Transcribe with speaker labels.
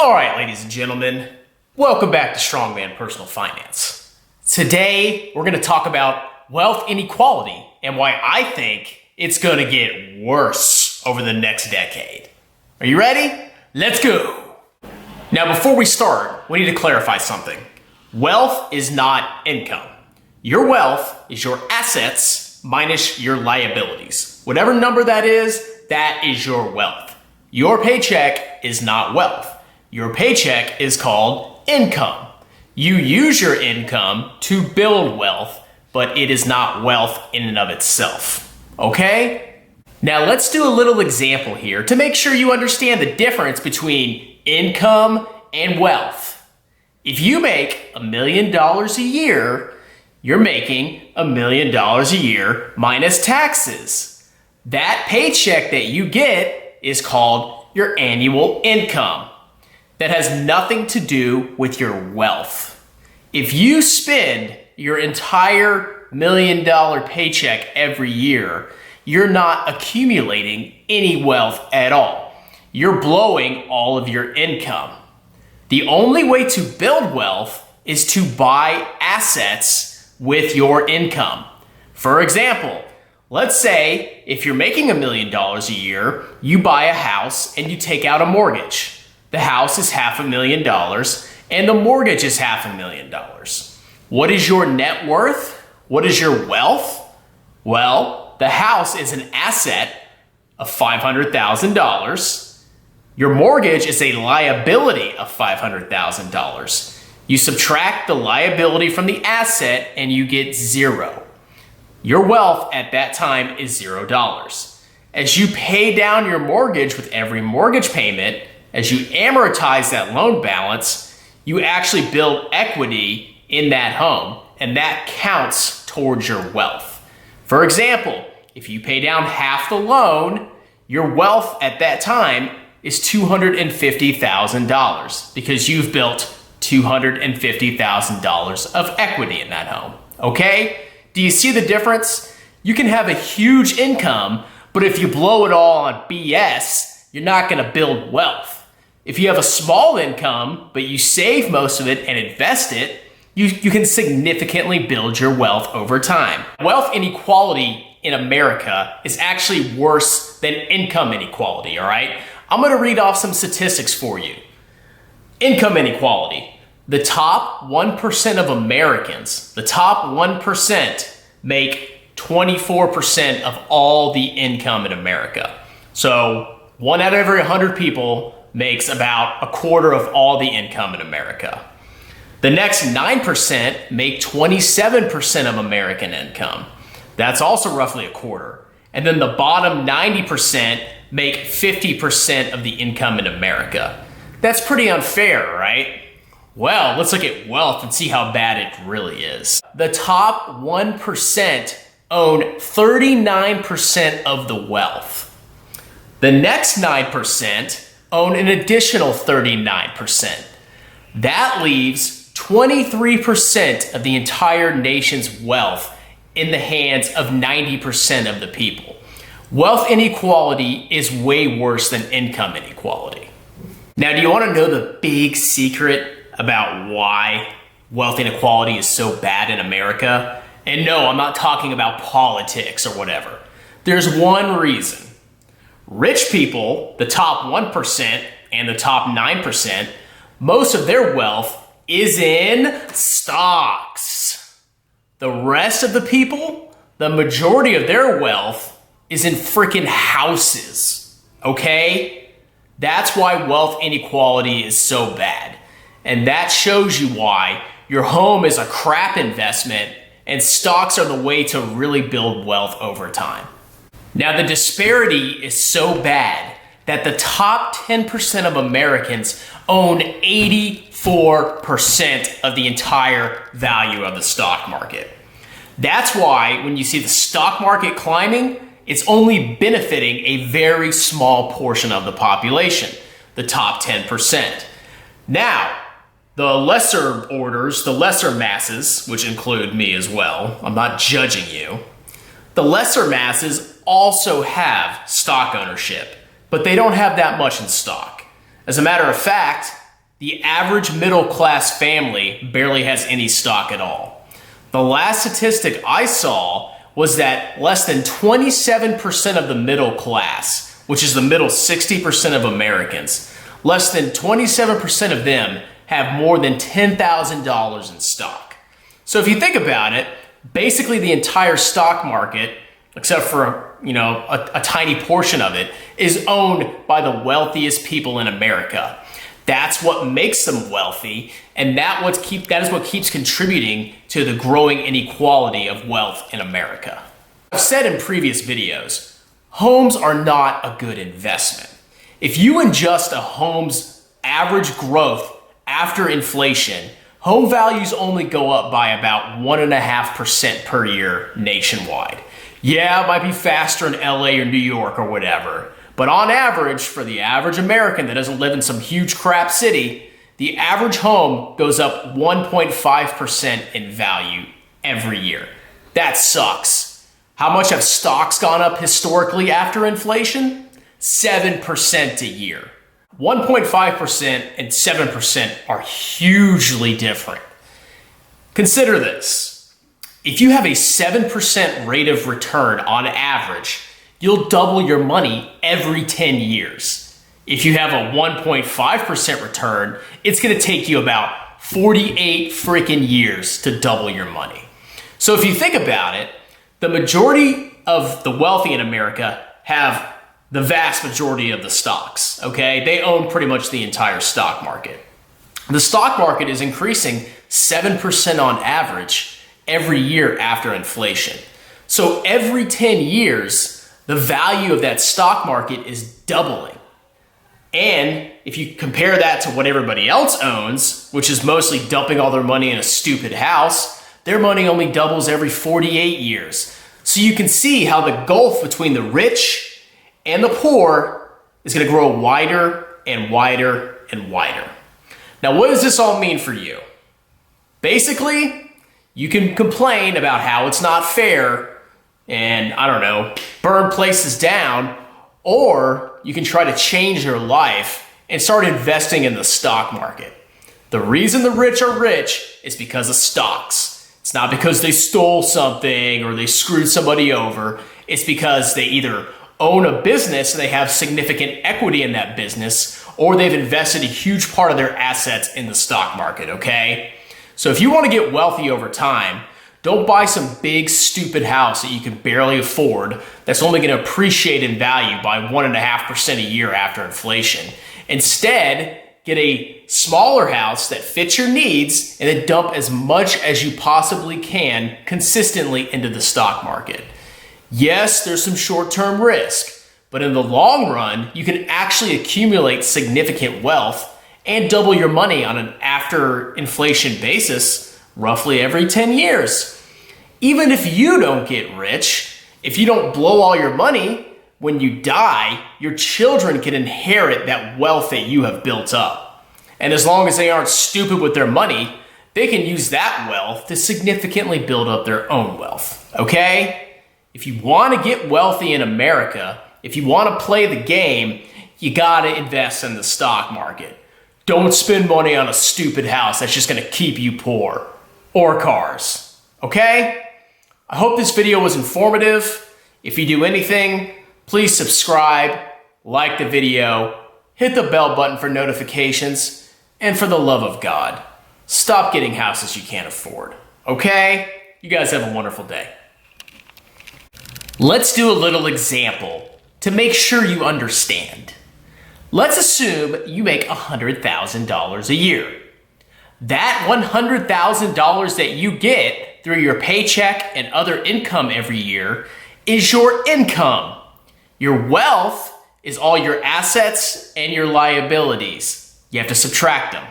Speaker 1: All right, ladies and gentlemen, welcome back to Strongman Personal Finance. Today, we're going to talk about wealth inequality and why I think it's going to get worse over the next decade. Are you ready? Let's go. Now, before we start, we need to clarify something. Wealth is not income. Your wealth is your assets minus your liabilities. Whatever number that is your wealth. Your paycheck is not wealth. Your paycheck is called income. You use your income to build wealth, but it is not wealth in and of itself. Okay? Now let's do a little example here to make sure you understand the difference between income and wealth. If you make $1 million a year, you're making $1 million a year minus taxes. That paycheck that you get is called your annual income. That has nothing to do with your wealth. If you spend your entire $1 million paycheck every year, you're not accumulating any wealth at all. You're blowing all of your income. The only way to build wealth is to buy assets with your income. For example, let's say if you're making $1 million a year, you buy a house and you take out a mortgage. The house is $500,000 and the mortgage is $500,000. What is your net worth? What is your wealth? Well, the house is an asset of $500,000. Your mortgage is a liability of $500,000. You subtract the liability from the asset and you get zero. Your wealth at that time is $0. As you pay down your mortgage with every mortgage payment, as you amortize that loan balance, you actually build equity in that home, and that counts towards your wealth. For example, if you pay down half the loan, your wealth at that time is $250,000 because you've built $250,000 of equity in that home. Okay? Do you see the difference? You can have a huge income, but if you blow it all on BS, you're not going to build wealth. If you have a small income, but you save most of it and invest it, you can significantly build your wealth over time. Wealth inequality in America is actually worse than income inequality, all right? I'm gonna read off some statistics for you. Income inequality. The top 1% of Americans, the top 1% make 24% of all the income in America. So 1 out of every 100 people makes about a quarter of all the income in America. The next 9% make 27% of American income. That's also roughly a quarter. And then the bottom 90% make 50% of the income in America. That's pretty unfair, right? Well, let's look at wealth and see how bad it really is. The top 1% own 39% of the wealth. The next 9% own an additional 39%. That leaves 23% of the entire nation's wealth in the hands of 90% of the people. Wealth inequality is way worse than income inequality. Now, do you want to know the big secret about why wealth inequality is so bad in America? And no, I'm not talking about politics or whatever. There's one reason. Rich people, the top 1% and the top 9%, most of their wealth is in stocks. The rest of the people, the majority of their wealth is in freaking houses, okay? That's why wealth inequality is so bad. And that shows you why your home is a crap investment and stocks are the way to really build wealth over time. Now, the disparity is so bad that the top 10% of Americans own 84% of the entire value of the stock market. That's why when you see the stock market climbing, it's only benefiting a very small portion of the population, the top 10%. Now, the lesser orders, the lesser masses, which include me as well, I'm not judging you, the lesser masses also have stock ownership, but they don't have that much in stock. As a matter of fact, the average middle class family barely has any stock at all. The last statistic I saw was that less than 27% of the middle class, which is the middle 60% of Americans, less than 27% of them have more than $10,000 in stock. So if you think about it, basically the entire stock market, except for a tiny portion of it, is owned by the wealthiest people in America. That's what makes them wealthy, and that is what keeps contributing to the growing inequality of wealth in America. I've said in previous videos, homes are not a good investment. If you adjust a home's average growth after inflation, home values only go up by about 1.5% per year nationwide. Yeah, it might be faster in LA or New York or whatever, but on average, for the average American that doesn't live in some huge crap city, the average home goes up 1.5% in value every year. That sucks. How much have stocks gone up historically after inflation? 7% a year. 1.5% and 7% are hugely different. Consider this. If you have a 7% rate of return on average, you'll double your money every 10 years. If you have a 1.5% return, it's going to take you about 48 freaking years to double your money. So if you think about it, the majority of the wealthy in America have the vast majority of the stocks, okay? They own pretty much the entire stock market. The stock market is increasing 7% on average every year after inflation. So every 10 years, the value of that stock market is doubling. And if you compare that to what everybody else owns, which is mostly dumping all their money in a stupid house, their money only doubles every 48 years. So you can see how the gulf between the rich and the poor is going to grow wider and wider and wider. Now, what does this all mean for you? Basically, you can complain about how it's not fair and, burn places down, or you can try to change your life and start investing in the stock market. The reason the rich are rich is because of stocks. It's not because they stole something or they screwed somebody over. It's because they either own a business and they have significant equity in that business, or they've invested a huge part of their assets in the stock market, okay? So if you want to get wealthy over time, don't buy some big, stupid house that you can barely afford that's only going to appreciate in value by 1.5% a year after inflation. Instead, get a smaller house that fits your needs and then dump as much as you possibly can consistently into the stock market. Yes, there's some short-term risk, but in the long run, you can actually accumulate significant wealth and double your money on an after inflation basis roughly every 10 years. Even if you don't get rich, if you don't blow all your money, when you die, your children can inherit that wealth that you have built up. And as long as they aren't stupid with their money, they can use that wealth to significantly build up their own wealth, okay? If you want to get wealthy in America, if you want to play the game, you got to invest in the stock market. Don't spend money on a stupid house that's just going to keep you poor. Or cars, okay? I hope this video was informative. If you do anything, please subscribe, like the video, hit the bell button for notifications, and for the love of God, stop getting houses you can't afford, okay? You guys have a wonderful day. Let's do a little example to make sure you understand. Let's assume you make $100,000 a year. That $100,000 that you get through your paycheck and other income every year is your income. Your wealth is all your assets and your liabilities. You have to subtract them.